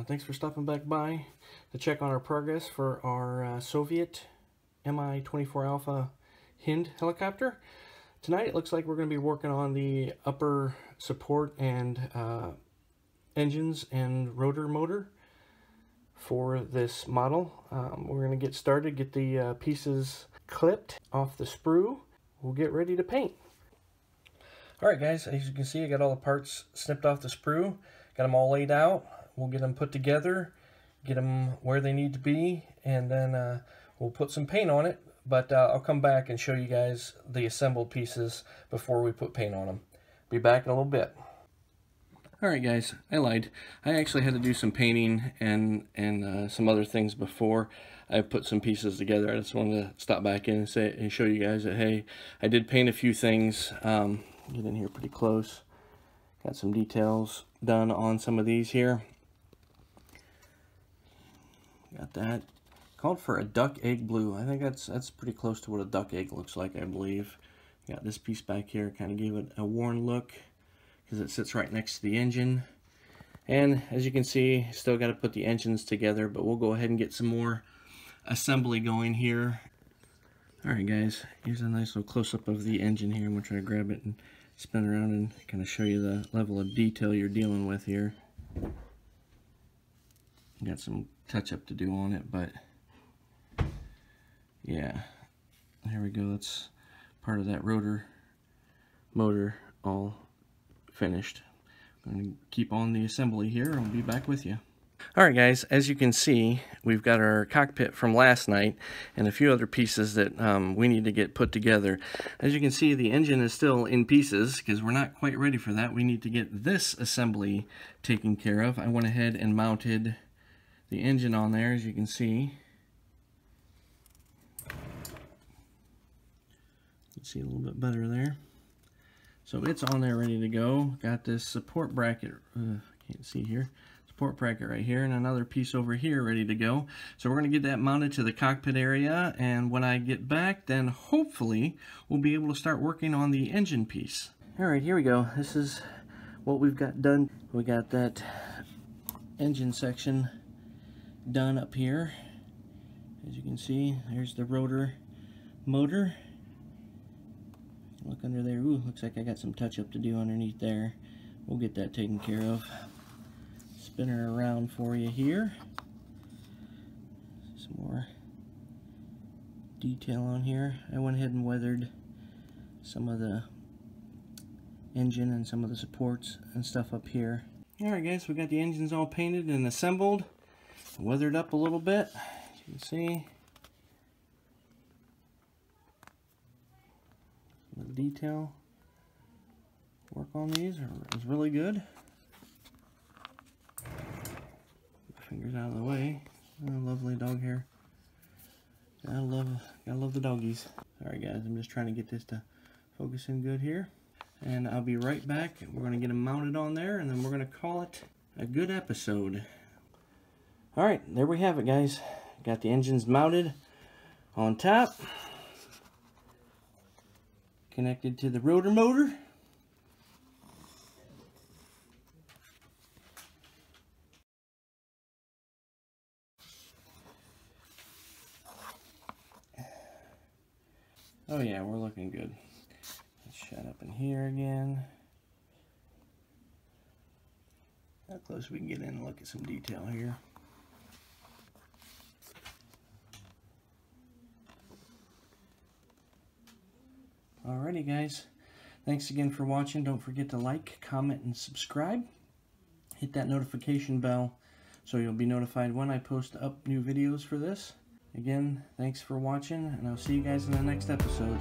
Thanks for stopping back by to check on our progress for our Soviet Mi-24 Alpha HIND helicopter. Tonight it looks like we're going to be working on the upper support and engines and rotor motor for this model. We're going to get started, get the pieces clipped off the sprue. We'll get ready to paint. Alright guys, as you can see I got all the parts snipped off the sprue, got them all laid out. We'll get them put together, get them where they need to be, and then we'll put some paint on it. But I'll come back and show you guys the assembled pieces before we put paint on them. Be back in a little bit. Alright guys, I lied. I actually had to do some painting and some other things before I put some pieces together. I just wanted to stop back in and show you guys that, hey, I did paint a few things. Get in here pretty close. Got some details done on some of these here. Got that. Called for a duck egg blue. I think that's pretty close to what a duck egg looks like, I believe. Got this piece back here, kind of gave it a worn look because it sits right next to the engine. And as you can see, still got to put the engines together, but we'll go ahead and get some more assembly going here. Alright guys, here's a nice little close-up of the engine here. I'm going to try to grab it and spin around and kind of show you the level of detail you're dealing with here. Got some touch-up to do on it, but yeah, there we go. That's part of that rotor motor all finished. I'm going to keep on the assembly here and I'll be back with you. Alright guys, as you can see, we've got our cockpit from last night and a few other pieces that we need to get put together. As you can see, the engine is still in pieces because we're not quite ready for that. We need to get this assembly taken care of. I went ahead and mounted the engine on there, as you can see. You can see a little bit better there. So it's on there ready to go. Got this support bracket, can't see here. Support bracket right here and another piece over here ready to go. So we're going to get that mounted to the cockpit area, and when I get back then hopefully we'll be able to start working on the engine piece. Alright, here we go. This is what we've got done. We got that engine section done up here. As you can see, there's the rotor motor. Look under there. Ooh, looks like I got some touch up to do underneath there. We'll get that taken care of. Spin her around for you here. Some more detail on here. I went ahead and weathered some of the engine and some of the supports and stuff up here. Alright guys, we got the engines all painted and assembled. Weathered up a little bit, as you can see. The detail work on these is really good. Fingers out of the way. Oh, lovely dog hair. Gotta love the doggies. Alright guys, I'm just trying to get this to focus in good here. And I'll be right back. We're going to get them mounted on there, and then we're going to call it a good episode. Alright, there we have it guys. Got the engines mounted on top. Connected to the rotor motor. Oh yeah, we're looking good. Let's shut up in here again. How close we can get in and look at some detail here. Alrighty guys, thanks again for watching. Don't forget to like, comment, and subscribe. Hit that notification bell so you'll be notified when I post up new videos for this. Again, thanks for watching, and I'll see you guys in the next episode.